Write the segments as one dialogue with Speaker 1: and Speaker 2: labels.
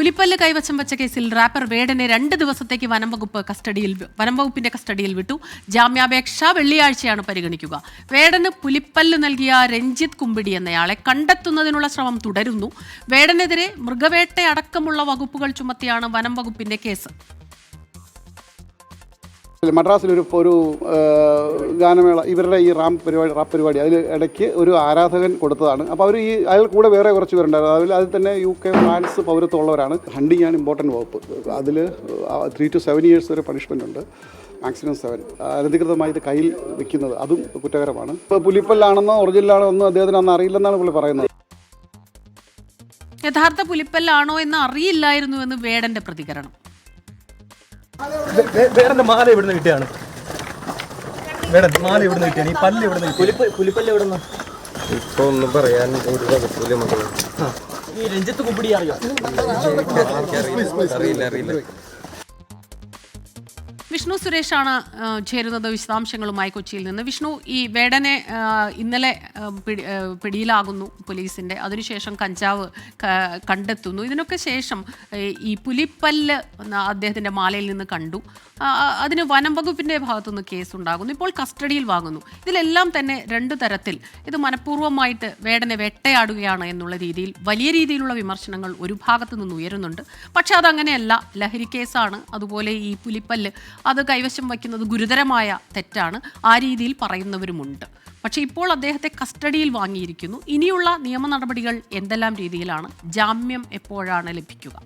Speaker 1: പുലിപ്പല്ല് കൈവശം വെച്ച കേസിൽ റാപ്പർ വേടനെ 2 ദിവസത്തേക്ക് വനംവകുപ്പിന്റെ കസ്റ്റഡിയിൽ വിട്ടു. ജാമ്യാപേക്ഷ വെള്ളിയാഴ്ചയാണ് പരിഗണിക്കുക. വേടന് പുലിപ്പല്ല് നൽകിയ രഞ്ജിത്ത് കുമ്പിടി എന്നയാളെ കണ്ടെത്തുന്നതിനുള്ള ശ്രമം തുടരുന്നു. വേടനെതിരെ മൃഗവേട്ട അടക്കമുള്ള വകുപ്പുകൾ ചുമത്തിയാണ് വനംവകുപ്പിന്റെ കേസ്.
Speaker 2: മദ്രാസിൽ ഒരു ഗാനമേള, ഇവരുടെ ഈ റാപ്പ് പരിപാടി അതിൽ ഇടയ്ക്ക് ഒരു ആരാധകൻ കൊടുത്തതാണ്. അപ്പോൾ അവർ അയാൾ കൂടെ വേറെ കുറച്ച് പേരുണ്ടായിരുന്നു. അതിൽ തന്നെ UK, ഫ്രാൻസ് പൗരത്വമുള്ളവരാണ്. ഹണ്ടിങ് ആണ് ഇമ്പോർട്ടൻറ്റ് വകുപ്പ്. അതിൽ 3 to 7 years വരെ പണിഷ്മെൻ്റ് ഉണ്ട്, മാക്സിമം 7. അനധികൃതമായി ഇത് കയ്യിൽ വെക്കുന്നത് അതും കുറ്റകരമാണ്. ഇപ്പോൾ പുലിപ്പല്ലാണെന്നോ ഒറിജിനലാണോ ഒന്നും അദ്ദേഹത്തിന് അന്ന് അറിയില്ലെന്നാണ് പുള്ളി പറയുന്നത്.
Speaker 1: യഥാർത്ഥ പുലിപ്പല്ലാണോ എന്ന് അറിയില്ലായിരുന്നു എന്ന് വേടന്റെ പ്രതികരണം.
Speaker 3: വേടന്റെ മാല എവിടുന്ന് കിട്ടിയാണ്? വേടൻ മാല എവിടുന്ന് കിട്ടിയാണ്? ഈ പല്ല് എവിടുന്ന് കിട്ടി? പുലിപ്പല്ല് എവിടുന്ന്?
Speaker 4: ഇപ്പൊ ഒന്നും പറയാൻ ഒരു വകുപ്പില്ല മക്കളെ.
Speaker 3: ഈ രഞ്ജിത്ത് കുമ്പിടി അറിയോ?
Speaker 4: അറിയില്ല.
Speaker 1: വിഷ്ണു സുരേഷാണ് ചേരുന്നത് വിശദാംശങ്ങളുമായി കൊച്ചിയിൽ നിന്ന്. വിഷ്ണു, ഈ വേടനെ ഇന്നലെ പിടിയിലാകുന്നു പോലീസിന്റെ, അതിനുശേഷം കഞ്ചാവ് കണ്ടെത്തുന്നു. ഇതിനൊക്കെ ശേഷം ഈ പുലിപ്പല്ല് അദ്ദേഹത്തിന്റെ മാലയിൽ നിന്ന് കണ്ടു. അതിന് വനം വകുപ്പിന്റെ ഭാഗത്തുനിന്ന് കേസുണ്ടാകുന്നു. ഇപ്പോൾ കസ്റ്റഡിയിൽ വാങ്ങുന്നു. ഇതിലെല്ലാം തന്നെ 2 തരത്തിൽ ഇത് മനഃപൂർവ്വമായിട്ട് വേടനെ വേട്ടയാടുകയാണ് എന്നുള്ള രീതിയിൽ വലിയ രീതിയിലുള്ള വിമർശനങ്ങൾ ഒരു ഭാഗത്തു നിന്ന് ഉയരുന്നുണ്ട്. പക്ഷെ അതങ്ങനെയല്ല, ലഹരി കേസാണ്. അതുപോലെ ഈ പുലിപ്പല്ല് അത് കൈവശം വയ്ക്കുന്നത് ഗുരുതരമായ തെറ്റാണ്, ആ രീതിയിൽ പറയുന്നവരുമുണ്ട്. പക്ഷേ ഇപ്പോൾ അദ്ദേഹത്തെ കസ്റ്റഡിയിൽ വാങ്ങിയിരിക്കുന്നു. ഇനിയുള്ള നിയമ നടപടികൾ എന്തെല്ലാം രീതിയിലാണ്? ജാമ്യം എപ്പോഴാണ് ലഭിക്കുക?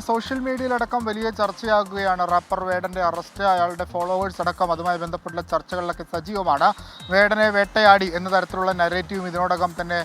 Speaker 5: സോഷ്യൽ മീഡിയയിലടക്കം വലിയ ചർച്ചയാകുകയാണ് റാപ്പർ വേടന്റെ അറസ്റ്റ്. അയാളുടെ ഫോളോവേഴ്സ് അടക്കം അതുമായി ബന്ധപ്പെട്ടുള്ള ചർച്ചകളിലൊക്കെ സജീവമാണ്. വേടനെ വേട്ടയാടി എന്ന തരത്തിലുള്ള നരേറ്റീവും ഇതിനോടകം തന്നെ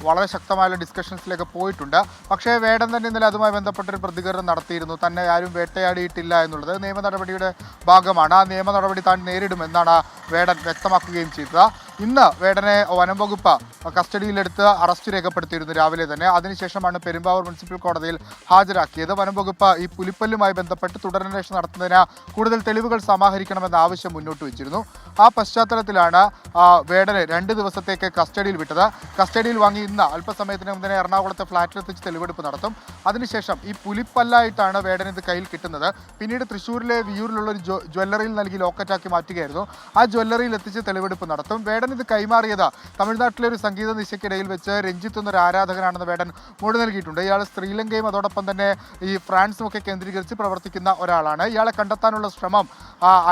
Speaker 5: വളരെ ശക്തമായ ഡിസ്കഷൻസിലേക്ക് പോയിട്ടുണ്ട്. പക്ഷേ വേടൻ തന്നെ ഇന്നലെ അതുമായി ബന്ധപ്പെട്ടൊരു പ്രതികരണം നടത്തിയിരുന്നു. തന്നെ ആരും വേട്ടയാടിയിട്ടില്ല എന്നുള്ളത് നിയമ നടപടിയുടെ ഭാഗമാണ്. ആ നിയമ നടപടി താൻ നേരിടുമെന്നാണ് വേടൻ വ്യക്തമാക്കുകയും ചെയ്തത്. ഇന്ന് വേടനെ വനം വകുപ്പ് കസ്റ്റഡിയിലെടുത്ത് അറസ്റ്റ് രേഖപ്പെടുത്തിയിരുന്നു രാവിലെ തന്നെ. അതിനുശേഷമാണ് പെരുമ്പാവൂർ മുനിസിപ്പൽ കോടതിയിൽ ഹാജരാക്കിയത്. വനം വകുപ്പ് ഈ പുലിപ്പല്ലുമായി ബന്ധപ്പെട്ട് തുടരന്വേഷണം നടത്തുന്നതിന് കൂടുതൽ തെളിവുകൾ സമാഹരിക്കണമെന്ന ആവശ്യം മുന്നോട്ട് വെച്ചിരുന്നു. ആ പശ്ചാത്തലത്തിലാണ് വേടനെ 2 ദിവസത്തേക്ക് കസ്റ്റഡിയിൽ വിട്ടത്. കസ്റ്റഡിയിൽ വാങ്ങി ഇന്ന് അല്പസമയത്തിനകം തന്നെ എറണാകുളത്തെ ഫ്ളാറ്റിലെത്തിച്ച് തെളിവെടുപ്പ് നടത്തും. അതിനുശേഷം ഈ പുലിപ്പല്ലായിട്ടാണ് വേടൻ ഇത് കയ്യിൽ കിട്ടുന്നത്. പിന്നീട് തൃശ്ശൂരിലെ വിയൂരിലുള്ള ഒരു ജ്വല്ലറിയിൽ നൽകി ലോക്കറ്റാക്കി മാറ്റുകയായിരുന്നു. ആ ജ്വല്ലറിയിൽ എത്തിച്ച് തെളിവെടുപ്പ് നടത്തും. വേടൻ ഇത് കൈമാറിയത് തമിഴ്നാട്ടിലെ ഒരു സംഗീത നിശയ്ക്കിടയിൽ വെച്ച് രഞ്ജിത്ത് എന്നൊരു ആരാധകനാണെന്ന് വേടൻ മൊഴി നൽകിയിട്ടുണ്ട്. ഇയാൾ ശ്രീലങ്കയും അതോടൊപ്പം തന്നെ ഈ ഫ്രാൻസും ഒക്കെ കേന്ദ്രീകരിച്ച് പ്രവർത്തിക്കുന്ന ഒരാളാണ്. ഇയാളെ കണ്ടെത്താനുള്ള ശ്രമം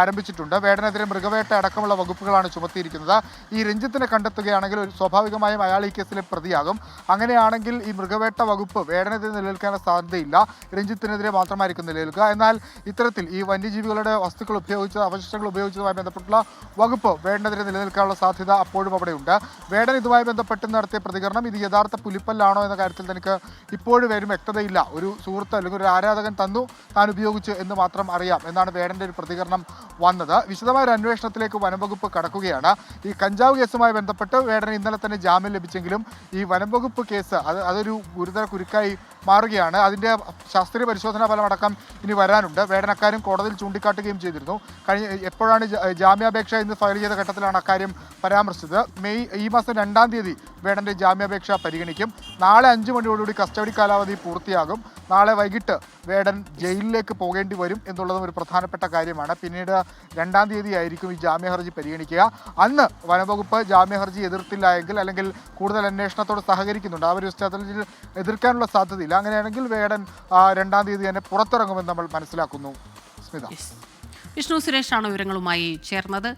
Speaker 5: ആരംഭിച്ചിട്ടുണ്ട്. വേടനെതിരെ മൃഗവേട്ട അടക്കമുള്ള വകുപ്പുകളാണ് ചുമത്തിയിരിക്കുന്നത്. ഈ രഞ്ജിത്തിനെ കണ്ടെത്തുകയാണെങ്കിൽ സ്വാഭാവികമായും അയാൾ ഈ കേസിലെ പ്രതിയാകും. അങ്ങനെയാണെങ്കിൽ ഈ മൃഗവേട്ട വകുപ്പ് വേടനെതിരെ നിലനിൽക്കാൻ സാധ്യതയില്ല, രഞ്ജിത്തിനെതിരെ മാത്രമായിരിക്കും നിലനിൽക്കുക. എന്നാൽ ഇത്തരത്തിൽ ഈ വന്യജീവികളുടെ വസ്തുക്കൾ ഉപയോഗിച്ച് അവശിഷ്ടങ്ങൾ ഉപയോഗിച്ചതുമായി ബന്ധപ്പെട്ടുള്ള വകുപ്പ് വേടനെതിരെ നിലനിൽക്കാനുള്ള സാധ്യത അപ്പോഴും അവിടെയുണ്ട്. വേടൻ ഇതുമായി ബന്ധപ്പെട്ട് നടത്തിയ പ്രതികരണം ഇത് യഥാർത്ഥ പുലിപ്പല്ലാണോ എന്ന കാര്യത്തിൽ തനിക്ക് ഇപ്പോഴും വരും വ്യക്തതയില്ല. ഒരു സുഹൃത്ത് അല്ലെങ്കിൽ ഒരു ആരാധകൻ തന്നു, താൻ ഉപയോഗിച്ചു എന്ന് മാത്രം അറിയാം എന്നാണ് വേടൻ്റെ ഒരു പ്രതികരണം വന്നത്. വിശദമായ ഒരു അന്വേഷണത്തിലേക്ക് വനംവകുപ്പ് കടക്കുകയാണ്. ഈ കഞ്ചാവ് കേസുമായി ബന്ധപ്പെട്ട് വേടന് ഇന്നലെ തന്നെ ജാമ്യം ലഭിച്ചെങ്കിലും ഈ വനംവകുപ്പ് കേസ് അതൊരു ഗുരുതര കുരുക്കായി മാറുകയാണ്. അതിൻ്റെ ശാസ്ത്രീയ പരിശോധനാ ഫലമടക്കം ഇനി വരാനുണ്ട്. വേടൻ അക്കാര്യം കോടതിയിൽ ചൂണ്ടിക്കാട്ടുകയും ചെയ്തിരുന്നു. എപ്പോഴാണ് ജാമ്യാപേക്ഷ ഇന്ന് ഫയൽ ചെയ്ത ഘട്ടത്തിലാണ് അക്കാര്യം പരാമർശിച്ചത്. ഈ മാസം 2-ാം തീയതി വേടൻ്റെ ജാമ്യാപേക്ഷ പരിഗണിക്കും. നാളെ 5 മണിയോടുകൂടി കസ്റ്റഡി കാലാവധി പൂർത്തിയാകും. നാളെ വൈകിട്ട് വേടൻ ജയിലിലേക്ക് പോകേണ്ടി വരും എന്നുള്ളതും ഒരു പ്രധാനപ്പെട്ട കാര്യമാണ്. പിന്നീട് 2-ാം തീയതി ആയിരിക്കും ഈ ജാമ്യഹർജി പരിഗണിക്കുക. അന്ന് വനംവകുപ്പ് ജാമ്യഹർജി എതിർത്തില്ല എങ്കിൽ അല്ലെങ്കിൽ കൂടുതൽ അന്വേഷണത്തോട് സഹകരിക്കുന്നുണ്ട്, ആ ഒരു പശ്ചാത്തലത്തിൽ എതിർക്കാനുള്ള സാധ്യതയില്ല. അങ്ങനെയാണെങ്കിൽ വേടൻ 2-ാം തീയതി തന്നെ പുറത്തിറങ്ങുമെന്ന് നമ്മൾ മനസ്സിലാക്കുന്നു. സ്മിത.
Speaker 1: വിഷ്ണു സുരേഷാണ് വിവരങ്ങളുമായി ചേർന്നത്.